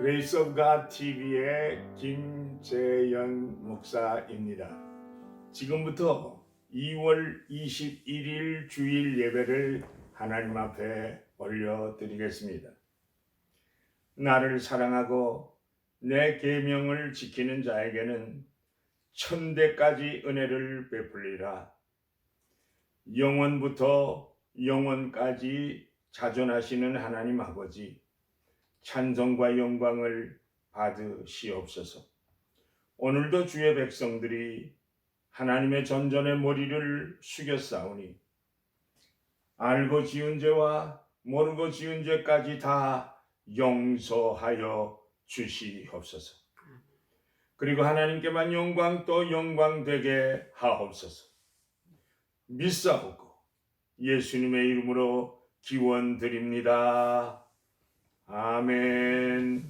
그레이스 오브 갓 TV의 김재현 목사입니다. 지금부터 2월 21일 주일 예배를 하나님 앞에 올려드리겠습니다. 나를 사랑하고 내 계명을 지키는 자에게는 천대까지 은혜를 베풀리라. 영원부터 영원까지 자존하시는 하나님 아버지, 찬송과 영광을 받으시옵소서. 오늘도 주의 백성들이 하나님의 전전의 머리를 숙였사오니 알고 지은 죄와 모르고 지은 죄까지 다 용서하여 주시옵소서. 그리고 하나님께만 영광 또 영광 되게 하옵소서. 믿사오고 예수님의 이름으로 기원드립니다. 아멘.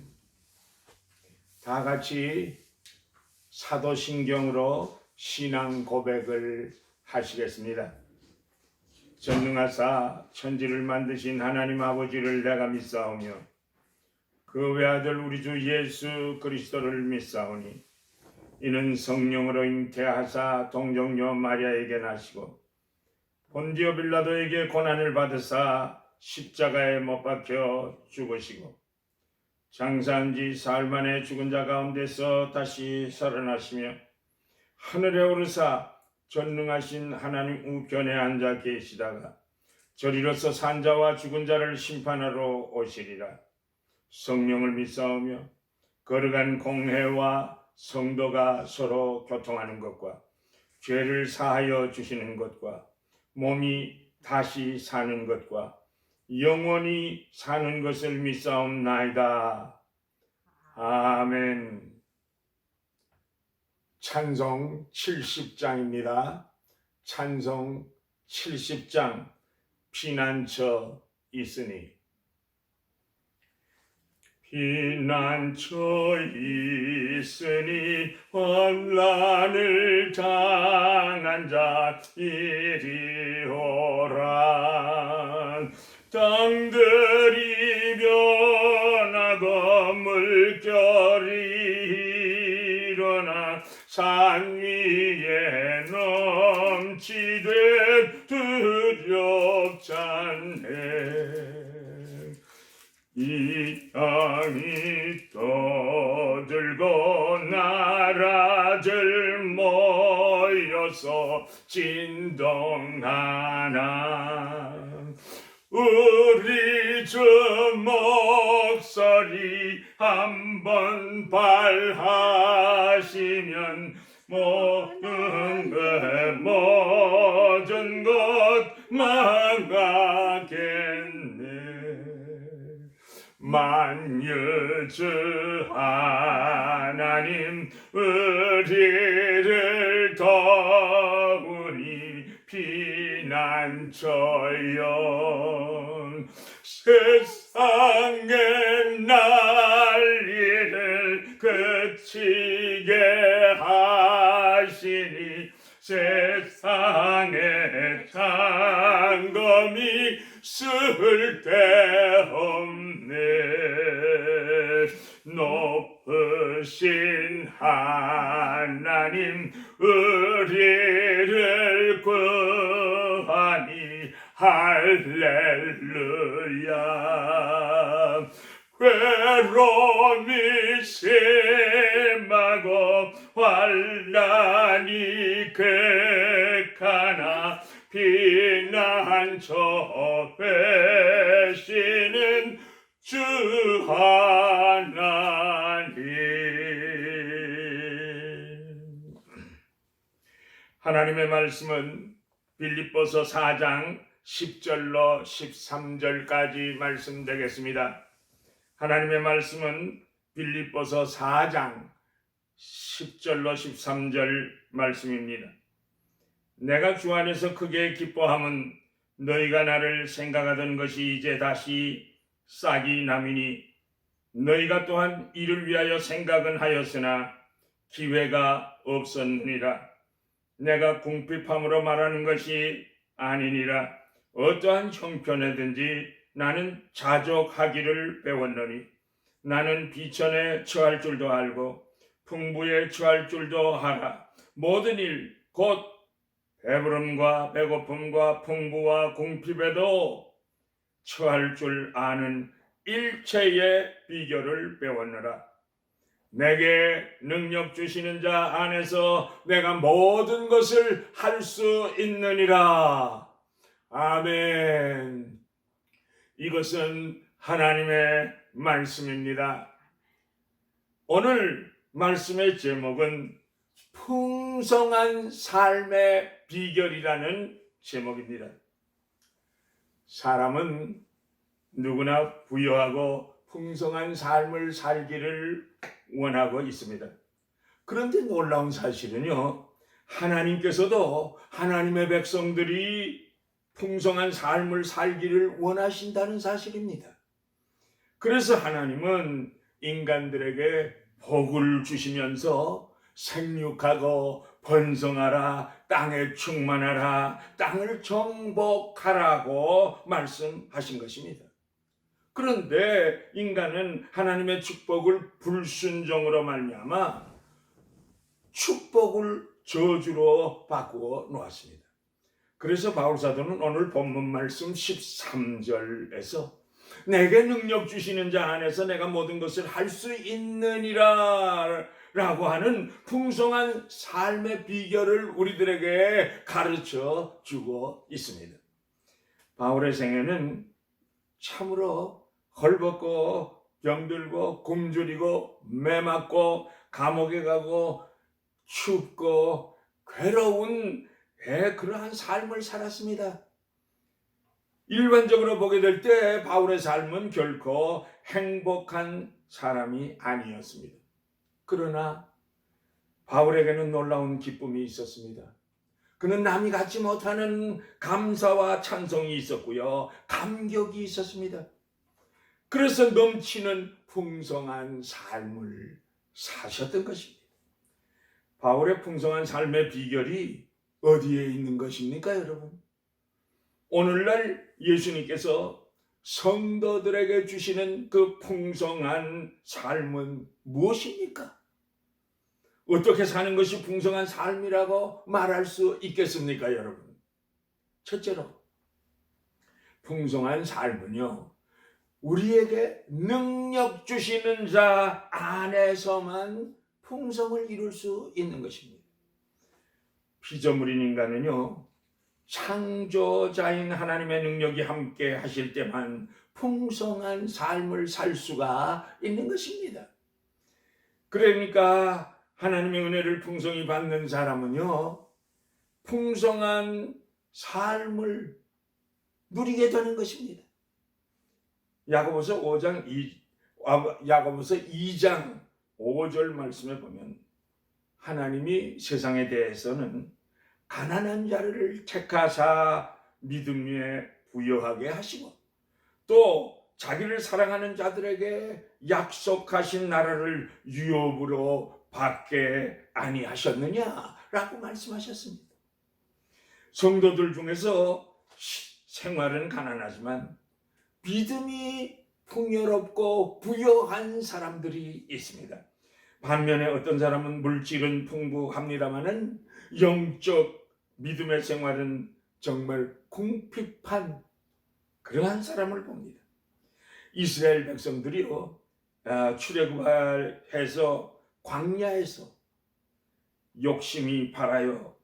다 같이 사도신경으로 신앙 고백을 하시겠습니다. 전능하사 천지를 만드신 하나님 아버지를 내가 믿사오며 그 외아들 우리 주 예수 그리스도를 믿사오니 이는 성령으로 잉태하사 동정녀 마리아에게 나시고 본디오 빌라도에게 고난을 받으사 십자가에 못 박혀 죽으시고 장사한 지 사흘 만에 죽은 자 가운데서 다시 살아나시며 하늘에 오르사 전능하신 하나님 우편에 앉아 계시다가 저리로서 산 자와 죽은 자를 심판하러 오시리라. 성령을 믿사오며 거룩한 공회와 성도가 서로 교통하는 것과 죄를 사하여 주시는 것과 몸이 다시 사는 것과 영원히 사는 것을 믿사옵나이다. 아멘. 찬송 70장입니다. 찬송 70장 피난처 있으니. 피난처 있으니 환난을 당한 자 이리 오라. 땅들이 변하고 물결이 일어나 산 위에 넘치듯 두렵지 않네. 이 땅이 떠들고 나라들 모여서 진동하나. 우리 주 목소리 한번 발하시면 모든 것 망하겠네. 만유주 하나님 우리를 도우니 피난처여. 세상의 난리를 그치게 하시니 세상에 장검이 쓸데없네. 높으신 하나님 우리를 구하니 할렐루야. 괴로움이 심하고 환난이 극하나 피난처 되시는 주 하나님. 하나님의 말씀은 빌립보서 4장 10절로 13절까지 말씀되겠습니다. 하나님의 말씀은 빌립보서 4장 10절로 13절 말씀입니다. 내가 주 안에서 크게 기뻐함은 너희가 나를 생각하던 것이 이제 다시 싹이 남이니 너희가 또한 이를 위하여 생각은 하였으나 기회가 없었느니라. 내가 궁핍함으로 말하는 것이 아니니라. 어떠한 형편에든지 나는 자족하기를 배웠노니 나는 비천에 처할 줄도 알고 풍부에 처할 줄도 알아. 모든 일 곧 배부름과 배고픔과 풍부와 궁핍에도 처할 줄 아는 일체의 비결을 배웠노라. 내게 능력 주시는 자 안에서 내가 모든 것을 할 수 있느니라. 아멘. 이것은 하나님의 말씀입니다. 오늘 말씀의 제목은 풍성한 삶의 비결이라는 제목입니다. 사람은 누구나 부유하고 풍성한 삶을 살기를 원하고 있습니다. 그런데 놀라운 사실은요, 하나님께서도 하나님의 백성들이 풍성한 삶을 살기를 원하신다는 사실입니다. 그래서 하나님은 인간들에게 복을 주시면서 생육하고 번성하라, 땅에 충만하라, 땅을 정복하라고 말씀하신 것입니다. 그런데 인간은 하나님의 축복을 불순종으로 말미암아 축복을 저주로 바꾸어 놓았습니다. 그래서 바울사도는 오늘 본문 말씀 13절에서 내게 능력 주시는 자 안에서 내가 모든 것을 할 수 있느니라 라고 하는 풍성한 삶의 비결을 우리들에게 가르쳐 주고 있습니다. 바울의 생애는 참으로 헐벗고 병들고 굶주리고 매맞고 감옥에 가고 춥고 괴로운 그러한 삶을 살았습니다. 일반적으로 보게 될 때 바울의 삶은 결코 행복한 사람이 아니었습니다. 그러나 바울에게는 놀라운 기쁨이 있었습니다. 그는 남이 갖지 못하는 감사와 찬송이 있었고요. 감격이 있었습니다. 그래서 넘치는 풍성한 삶을 사셨던 것입니다. 바울의 풍성한 삶의 비결이 어디에 있는 것입니까, 여러분? 오늘날 예수님께서 성도들에게 주시는 그 풍성한 삶은 무엇입니까? 어떻게 사는 것이 풍성한 삶이라고 말할 수 있겠습니까, 여러분? 첫째로, 풍성한 삶은요, 우리에게 능력 주시는 자 안에서만 풍성을 이룰 수 있는 것입니다. 피조물인 인간은요, 창조자인 하나님의 능력이 함께 하실 때만 풍성한 삶을 살 수가 있는 것입니다. 그러니까 하나님의 은혜를 풍성히 받는 사람은요, 풍성한 삶을 누리게 되는 것입니다. 야고보서 2장 5절 말씀에 보면 하나님이 세상에 대해서는 가난한 자를 택하사 믿음에 부여하게 하시고 또 자기를 사랑하는 자들에게 약속하신 나라를 유업으로 받게 아니하셨느냐라고 말씀하셨습니다. 성도들 중에서 생활은 가난하지만 믿음이 풍요롭고 부여한 사람들이 있습니다. 반면에 어떤 사람은 물질은 풍부합니다마는 영적 믿음의 생활은 정말 궁핍한 그러한 사람을 봅니다. 이스라엘 백성들이요, 출애굽해서 광야에서 욕심이 발하여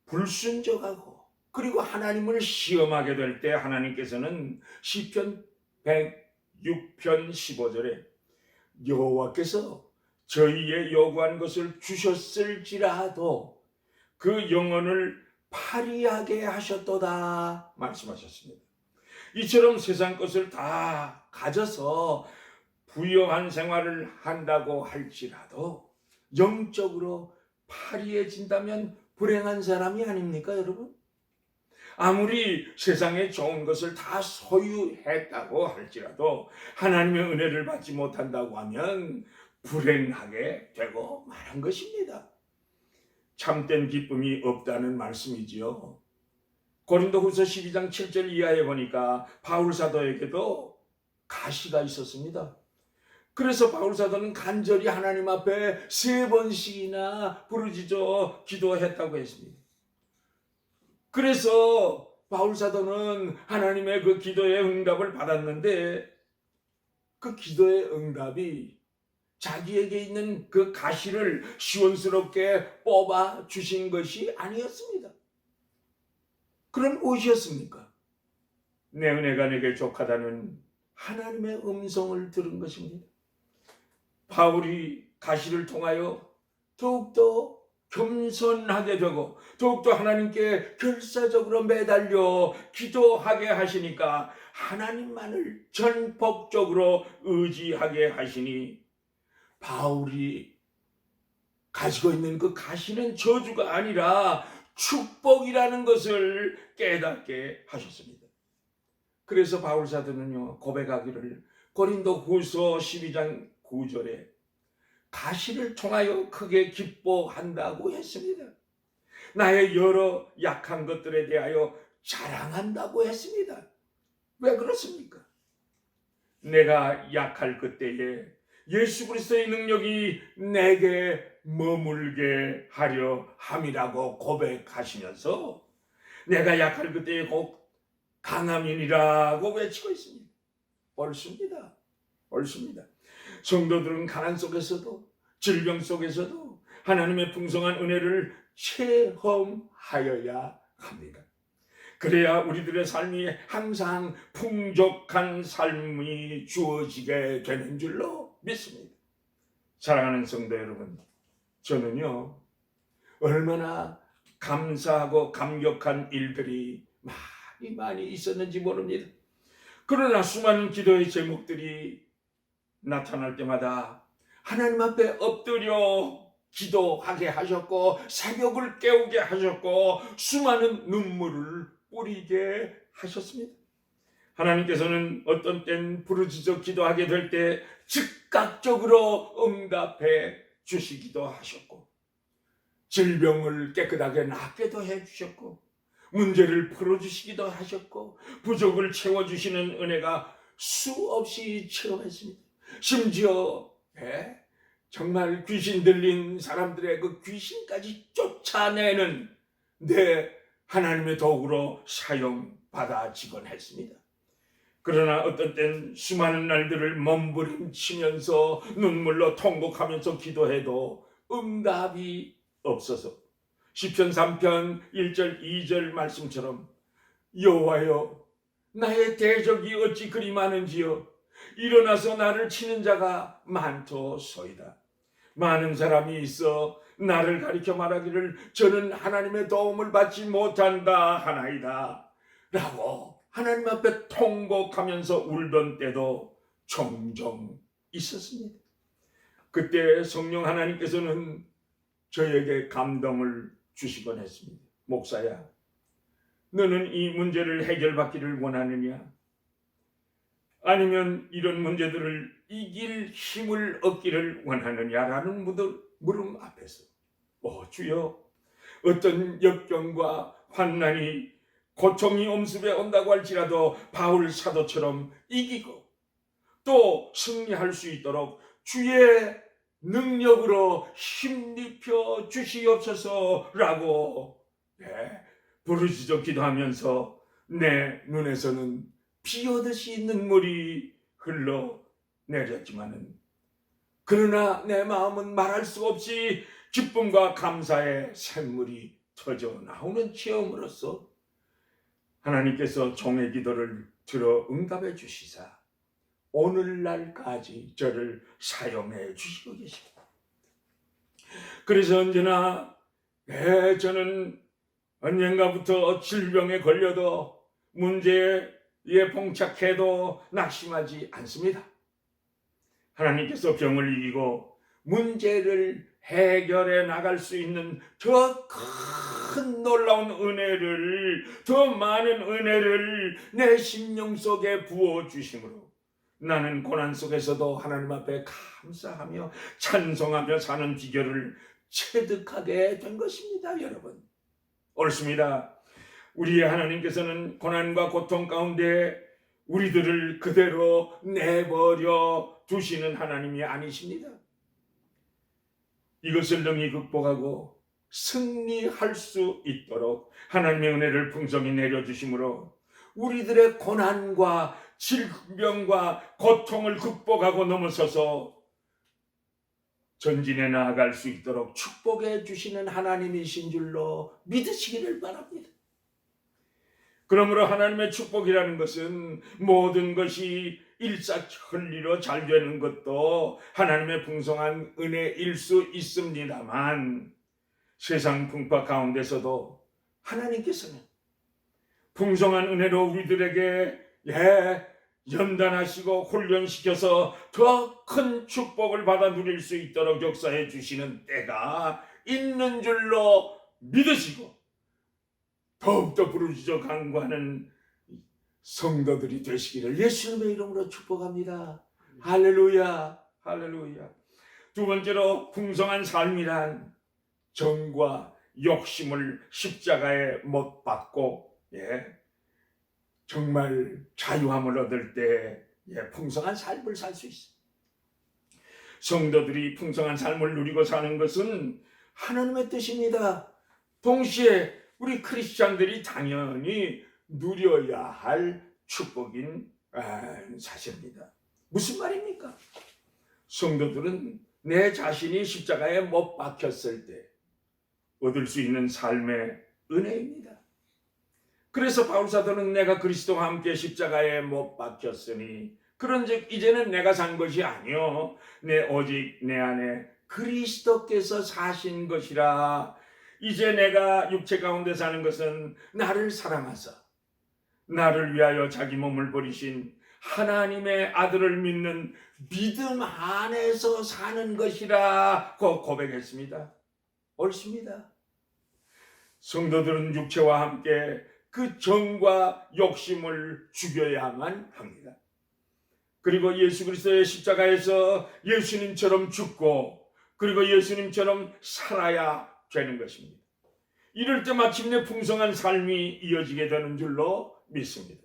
불순종하고 그리고 하나님을 시험하게 될 때 하나님께서는 시편 106편 15절에 여호와께서 저희의 요구한 것을 주셨을지라도 그 영혼을 파리하게 하셨도다 말씀하셨습니다. 이처럼 세상 것을 다 가져서 부유한 생활을 한다고 할지라도 영적으로 파리해진다면 불행한 사람이 아닙니까, 여러분? 아무리 세상에 좋은 것을 다 소유했다고 할지라도 하나님의 은혜를 받지 못한다고 하면 불행하게 되고 마는 것입니다. 참된 기쁨이 없다는 말씀이지요. 고린도후서 12장 7절 이하에 보니까 바울 사도에게도 가시가 있었습니다. 그래서 바울 사도는 간절히 하나님 앞에 3번씩이나 부르짖어 기도했다고 했습니다. 그래서 바울 사도는 하나님의 그 기도의 응답을 받았는데, 그 기도의 응답이 자기에게 있는 그 가시를 시원스럽게 뽑아 주신 것이 아니었습니다. 그럼 무엇이었습니까? 내 은혜가 내게 족하다는 하나님의 음성을 들은 것입니다. 바울이 가시를 통하여 더욱더 겸손하게 되고 더욱더 하나님께 결사적으로 매달려 기도하게 하시니까 하나님만을 전폭적으로 의지하게 하시니, 바울이 가지고 있는 그 가시는 저주가 아니라 축복이라는 것을 깨닫게 하셨습니다. 그래서 바울 사도는요, 고백하기를 고린도 후서 12장 9절에 가시를 통하여 크게 기뻐한다고 했습니다. 나의 여러 약한 것들에 대하여 자랑한다고 했습니다. 왜 그렇습니까? 내가 약할 그때에 예수 그리스도의 능력이 내게 머물게 하려 함이라고 고백하시면서 내가 약할 그때에 곧 강함이니라고 외치고 있습니다. 옳습니다. 옳습니다. 성도들은 가난 속에서도 질병 속에서도 하나님의 풍성한 은혜를 체험하여야 합니다. 그래야 우리들의 삶이 항상 풍족한 삶이 주어지게 되는 줄로 믿습니다. 사랑하는 성도 여러분, 저는요, 얼마나 감사하고 감격한 일들이 많이 있었는지 모릅니다. 그러나 수많은 기도의 제목들이 나타날 때마다 하나님 앞에 엎드려 기도하게 하셨고 새벽을 깨우게 하셨고 수많은 눈물을 뿌리게 하셨습니다. 하나님께서는 어떤 땐 부르짖어 기도하게 될 때 즉각적으로 응답해 주시기도 하셨고, 질병을 깨끗하게 낫게도 해주셨고, 문제를 풀어주시기도 하셨고, 부족을 채워주시는 은혜가 수없이 체험했습니다. 심지어 정말 귀신 들린 사람들의 그 귀신까지 쫓아내는 하나님의 도구로 사용받아지곤 했습니다. 그러나 어떤 땐 수많은 날들을 몸부림치면서 눈물로 통곡하면서 기도해도 응답이 없어서 시편 3편 1절 2절 말씀처럼 여호와여 나의 대적이 어찌 그리 많은지요 일어나서 나를 치는 자가 많도소이다. 많은 사람이 있어 나를 가리켜 말하기를 저는 하나님의 도움을 받지 못한다 하나이다 라고 하나님 앞에 통곡하면서 울던 때도 종종 있었습니다. 그때 성령 하나님께서는 저에게 감동을 주시곤 했습니다. 목사야, 너는 이 문제를 해결받기를 원하느냐? 아니면 이런 문제들을 이길 힘을 얻기를 원하느냐라는 물음 앞에서 주여, 어떤 역경과 환난이 고통이 엄습해 온다고 할지라도 바울 사도처럼 이기고 또 승리할 수 있도록 주의 능력으로 힘입혀 주시옵소서라고 부르짖어 기도하면서 내 눈에서는 비오듯이 눈물이 흘러내렸지만은 그러나 내 마음은 말할 수 없이 기쁨과 감사의 샘물이 터져 나오는 체험으로서 하나님께서 종의 기도를 들어 응답해 주시사 오늘날까지 저를 사용해 주시고 계십니다. 그래서 언제나 저는 언젠가부터 질병에 걸려도 문제에 봉착해도 낙심하지 않습니다. 하나님께서 병을 이기고 문제를 해결해 나갈 수 있는 더 큰 놀라운 은혜를, 더 많은 은혜를 내 심령 속에 부어주심으로 나는 고난 속에서도 하나님 앞에 감사하며 찬송하며 사는 비결을 체득하게 된 것입니다. 여러분, 옳습니다. 우리의 하나님께서는 고난과 고통 가운데 우리들을 그대로 내버려 두시는 하나님이 아니십니다. 이것을 능히 극복하고 승리할 수 있도록 하나님의 은혜를 풍성히 내려주심으로 우리들의 고난과 질병과 고통을 극복하고 넘어서서 전진해 나아갈 수 있도록 축복해 주시는 하나님이신 줄로 믿으시기를 바랍니다. 그러므로 하나님의 축복이라는 것은 모든 것이 일사천리로 잘 되는 것도 하나님의 풍성한 은혜일 수 있습니다만, 세상 풍파 가운데서도 하나님께서는 풍성한 은혜로 우리들에게 연단하시고 훈련시켜서 더 큰 축복을 받아 누릴 수 있도록 역사해 주시는 때가 있는 줄로 믿으시고 더욱더 부르짖어 간구하는 성도들이 되시기를 예수님의 이름으로 축복합니다. 할렐루야, 할렐루야. 두 번째로 풍성한 삶이란 정과 욕심을 십자가에 못 박고 정말 자유함을 얻을 때 풍성한 삶을 살 수 있습니다. 성도들이 풍성한 삶을 누리고 사는 것은 하나님의 뜻입니다. 동시에 우리 크리스찬들이 당연히 누려야 할 축복인 사실입니다. 무슨 말입니까? 성도들은 내 자신이 십자가에 못 박혔을 때 얻을 수 있는 삶의 은혜입니다. 그래서 바울사도는 내가 그리스도와 함께 십자가에 못 박혔으니 그런즉 이제는 내가 산 것이 아니요 오직 내 안에 그리스도께서 사신 것이라. 이제 내가 육체 가운데 사는 것은 나를 사랑하사 나를 위하여 자기 몸을 버리신 하나님의 아들을 믿는 믿음 안에서 사는 것이라고 고백했습니다. 옳습니다. 성도들은 육체와 함께 그 정과 욕심을 죽여야만 합니다. 그리고 예수 그리스도의 십자가에서 예수님처럼 죽고 그리고 예수님처럼 살아야 되는 것입니다. 이럴 때 마침내 풍성한 삶이 이어지게 되는 줄로 믿습니다.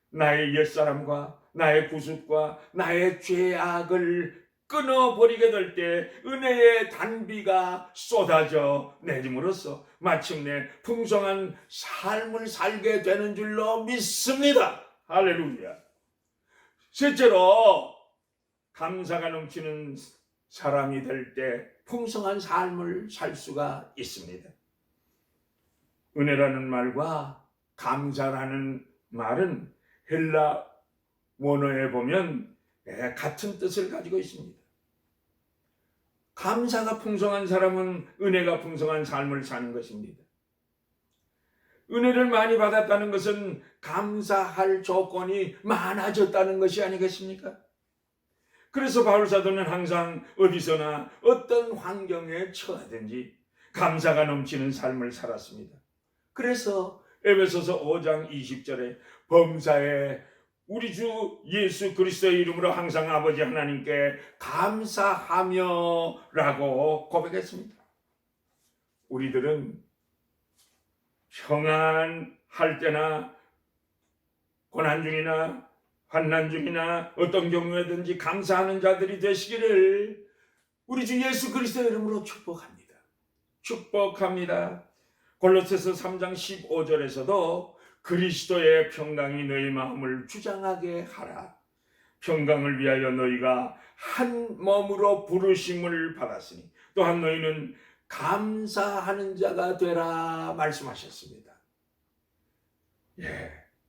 나의 옛사람과 나의 구습과 나의 죄악을 끊어버리게 될 때 은혜의 단비가 쏟아져 내림으로써 마침내 풍성한 삶을 살게 되는 줄로 믿습니다. 할렐루야. 셋째로 감사가 넘치는 사람이 될 때 풍성한 삶을 살 수가 있습니다. 은혜라는 말과 감사라는 말은 헬라 원어에 보면 같은 뜻을 가지고 있습니다. 감사가 풍성한 사람은 은혜가 풍성한 삶을 사는 것입니다. 은혜를 많이 받았다는 것은 감사할 조건이 많아졌다는 것이 아니겠습니까? 그래서 바울사도는 항상 어디서나 어떤 환경에 처하든지 감사가 넘치는 삶을 살았습니다. 그래서 에베소서 5장 20절에 범사에 우리 주 예수 그리스도의 이름으로 항상 아버지 하나님께 감사하며 라고 고백했습니다. 우리들은 평안할 때나 고난 중이나 환난 중이나 어떤 경우에든지 감사하는 자들이 되시기를 우리 주 예수 그리스도의 이름으로 축복합니다. 축복합니다. 골로새서 3장 15절에서도 그리스도의 평강이 너희 마음을 주장하게 하라. 평강을 위하여 너희가 한 몸으로 부르심을 받았으니 또한 너희는 감사하는 자가 되라 말씀하셨습니다.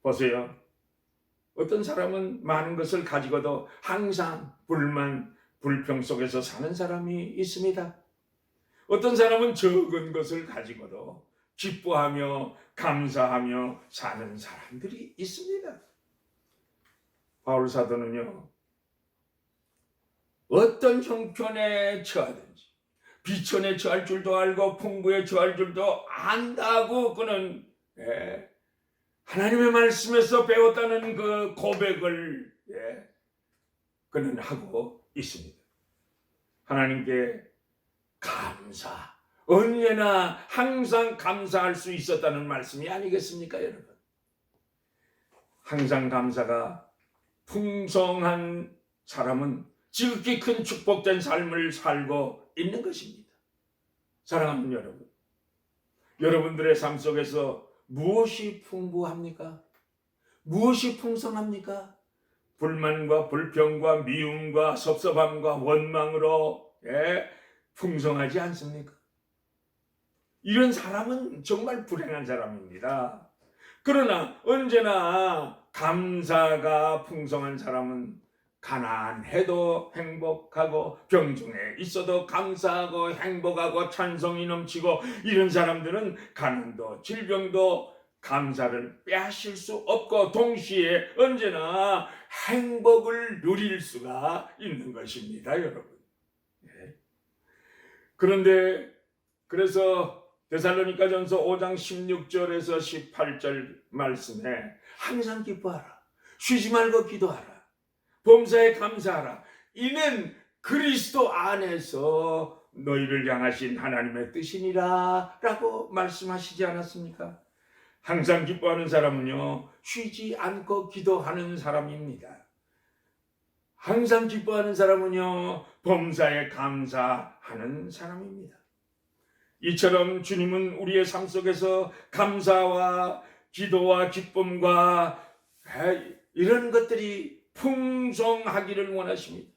보세요. 어떤 사람은 많은 것을 가지고도 항상 불만, 불평 속에서 사는 사람이 있습니다. 어떤 사람은 적은 것을 가지고도 기뻐하며 감사하며 사는 사람들이 있습니다. 바울 사도는요, 어떤 형편에 처하든지 비천에 처할 줄도 알고 풍부에 처할 줄도 안다고 그는 하나님의 말씀에서 배웠다는 그 고백을 그는 하고 있습니다. 하나님께 감사, 언제나 항상 감사할 수 있었다는 말씀이 아니겠습니까, 여러분? 항상 감사가 풍성한 사람은 지극히 큰 축복된 삶을 살고 있는 것입니다. 사랑하는 여러분, 여러분들의 삶 속에서 무엇이 풍부합니까? 무엇이 풍성합니까? 불만과 불평과 미움과 섭섭함과 원망으로 풍성하지 않습니까? 이런 사람은 정말 불행한 사람입니다. 그러나 언제나 감사가 풍성한 사람은 가난해도 행복하고 병중에 있어도 감사하고 행복하고 찬송이 넘치고, 이런 사람들은 가난도 질병도 감사를 빼앗을 수 없고 동시에 언제나 행복을 누릴 수가 있는 것입니다, 여러분. 그런데 그래서 데살로니가전서 5장 16절에서 18절 말씀에 항상 기뻐하라, 쉬지 말고 기도하라, 범사에 감사하라, 이는 그리스도 안에서 너희를 향하신 하나님의 뜻이니라 라고 말씀하시지 않았습니까? 항상 기뻐하는 사람은요, 쉬지 않고 기도하는 사람입니다. 항상 기뻐하는 사람은요, 범사에 감사하는 사람입니다. 이처럼 주님은 우리의 삶 속에서 감사와 기도와 기쁨과 이런 것들이 풍성하기를 원하십니다.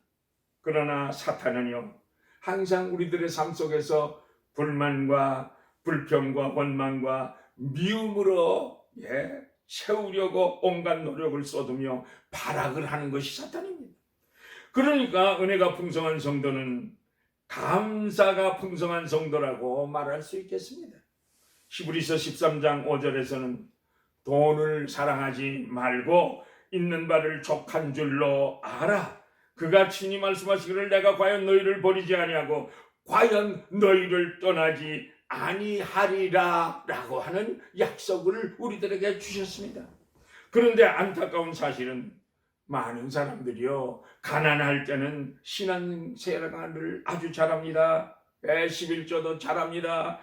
그러나 사탄은요, 항상 우리들의 삶 속에서 불만과 불평과 원망과 미움으로 채우려고 온갖 노력을 쏟으며 발악을 하는 것이 사탄입니다. 그러니까 은혜가 풍성한 성도는 감사가 풍성한 성도라고 말할 수 있겠습니다. 히브리서 13장 5절에서는 돈을 사랑하지 말고 있는 바를 족한 줄로 알아. 그가 친히 말씀하시기를 내가 과연 너희를 버리지 아니하고 과연 너희를 떠나지 아니하리라 라고 하는 약속을 우리들에게 주셨습니다. 그런데 안타까운 사실은 많은 사람들이요, 가난할 때는 신앙생활을 아주 잘합니다. 11조도 잘합니다.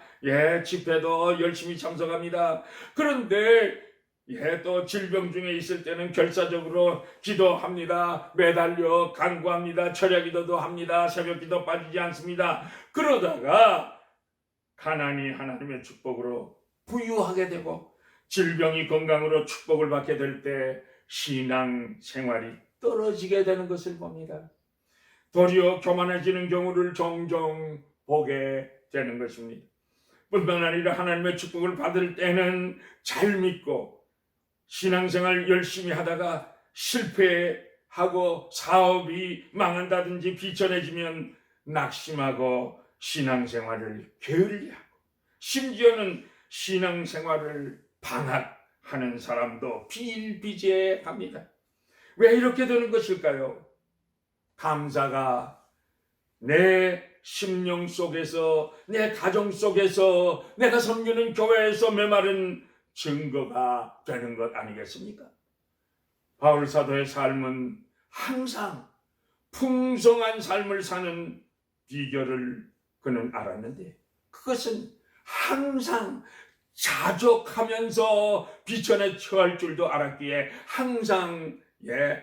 집회도 열심히 참석합니다. 그런데 또 질병 중에 있을 때는 결사적으로 기도합니다. 매달려 간구합니다. 철야기도도 합니다. 새벽기도 빠지지 않습니다. 그러다가 가난이 하나님의 축복으로 부유하게 되고 질병이 건강으로 축복을 받게 될 때 신앙생활이 떨어지게 되는 것을 봅니다. 도리어 교만해지는 경우를 종종 보게 되는 것입니다. 뿐만 아니라 하나님의 축복을 받을 때는 잘 믿고 신앙생활 열심히 하다가 실패하고 사업이 망한다든지 비천해지면 낙심하고 신앙생활을 게을리하고 심지어는 신앙생활을 방학하는 사람도 비일비재합니다. 왜 이렇게 되는 것일까요? 감사가 내 심령 속에서, 내 가정 속에서, 내가 섬기는 교회에서 메마른 증거가 되는 것 아니겠습니까? 바울 사도의 삶은 항상 풍성한 삶을 사는 비결을 그는 알았는데, 그것은 항상 자족하면서 비천에 처할 줄도 알았기에 항상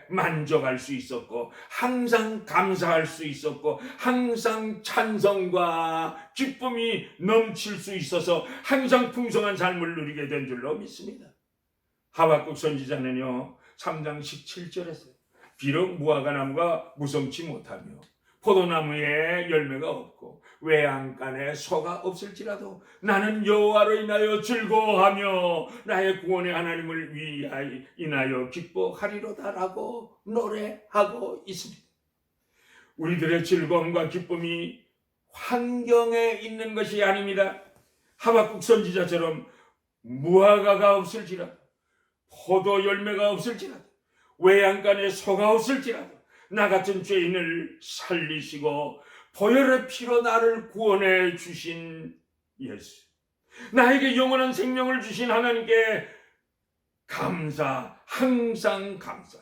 만족할 수 있었고, 항상 감사할 수 있었고, 항상 찬성과 기쁨이 넘칠 수 있어서 항상 풍성한 삶을 누리게 된 줄로 믿습니다. 하박국 선지자는요 3장 17절에서 비록 무화과 나무가 무성치 못하며 포도나무에 열매가 없고 외양간에 소가 없을지라도 나는 여호와로 인하여 즐거워하며 나의 구원의 하나님을 인하여 기뻐하리로다라고 노래하고 있습니다. 우리들의 즐거움과 기쁨이 환경에 있는 것이 아닙니다. 하박국 선지자처럼 무화과가 없을지라도 포도 열매가 없을지라도 외양간에 소가 없을지라도 나 같은 죄인을 살리시고 보혈의 피로 나를 구원해 주신 예수, 나에게 영원한 생명을 주신 하나님께 감사, 항상 감사.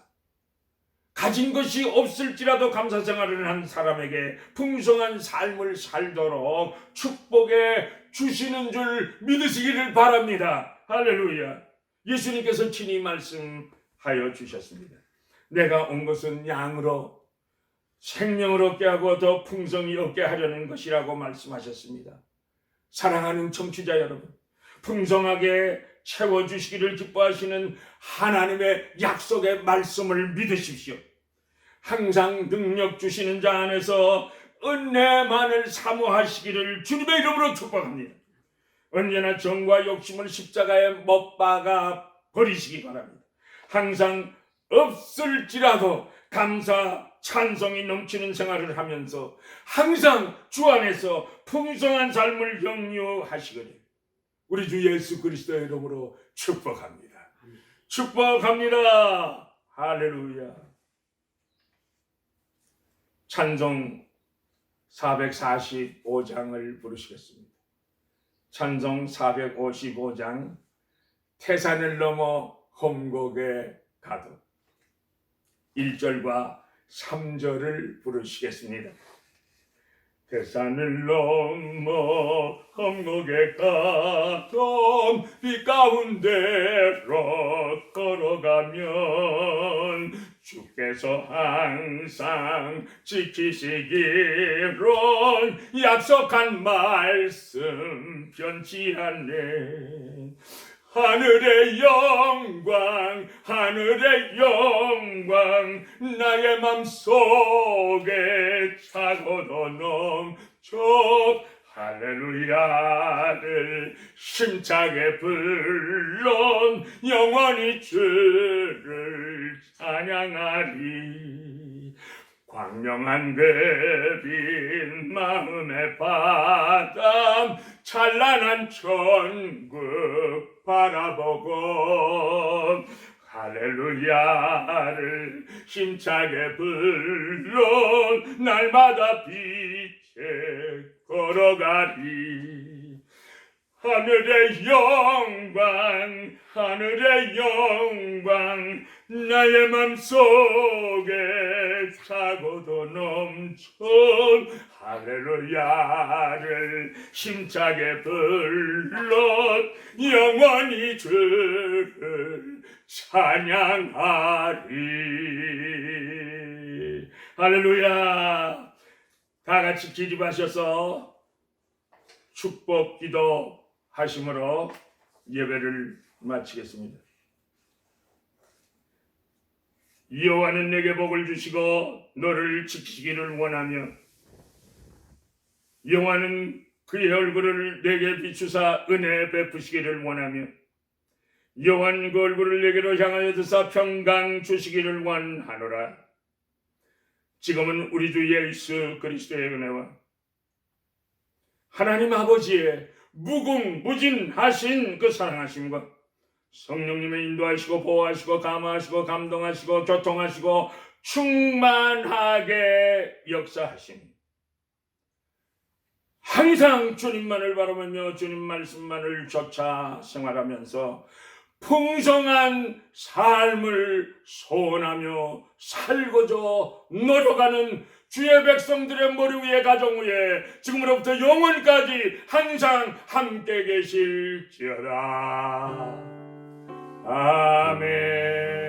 가진 것이 없을지라도 감사 생활을 한 사람에게 풍성한 삶을 살도록 축복해 주시는 줄 믿으시기를 바랍니다. 할렐루야. 예수님께서 친히 말씀하셨습니다. 하여 주셨습니다. 내가 온 것은 양으로 생명을 얻게 하고 더 풍성히 얻게 하려는 것이라고 말씀하셨습니다. 사랑하는 청취자 여러분, 풍성하게 채워주시기를 기뻐하시는 하나님의 약속의 말씀을 믿으십시오. 항상 능력 주시는 자 안에서 은혜만을 사모하시기를 주님의 이름으로 축복합니다. 언제나 정과 욕심을 십자가에 못 박아 버리시기 바랍니다. 항상 없을지라도 감사 찬송이 넘치는 생활을 하면서 항상 주 안에서 풍성한 삶을 영유하시거니 우리 주 예수 그리스도의 이름으로 축복합니다. 축복합니다. 할렐루야. 찬송 445장을 부르시겠습니다. 찬송 455장 태산을 넘어 험곡에 가도 1절과 3절을 부르시겠습니다. 태산을 넘어 험곡에 가던 빛 가운데로 걸어가면 주께서 항상 지키시기로 약속한 말씀 변치 않네. 하늘의 영광 하늘의 영광 나의 맘속에 차고도 넘쳐 할렐루야를 힘차게 불러 영원히 주를 찬양하리. 광명한 그빛 마음의 바람 찬란한 천국 바라보고 할렐루야를 힘차게 불러 날마다 빛에 걸어가리. 하늘의 영광 하늘의 영광 나의 맘속에 차고도 넘쳐 할렐루야를 힘차게 불러 영원히 주를 찬양하리. 할렐루야. 다 같이 기립하셔서 축복 기도 하심으로 예배를 마치겠습니다. 여호와는 내게 복을 주시고 너를 지키시기를 원하며 여호와는 그의 얼굴을 내게 비추사 은혜 베푸시기를 원하며 여호와는 그 얼굴을 내게로 향하여 드사 평강 주시기를 원하노라. 지금은 우리 주 예수 그리스도의 은혜와 하나님 아버지의 무궁무진하신 그 사랑하심과 성령님의 인도하시고 보호하시고 감화하시고 감동하시고 교통하시고 충만하게 역사하심, 항상 주님만을 바라보며 주님 말씀만을 좇아 생활하면서 풍성한 삶을 소원하며 살고자 노력하는 주의 백성들의 머리 위에 가정 위에 지금으로부터 영원까지 항상 함께 계실지어다. 아멘.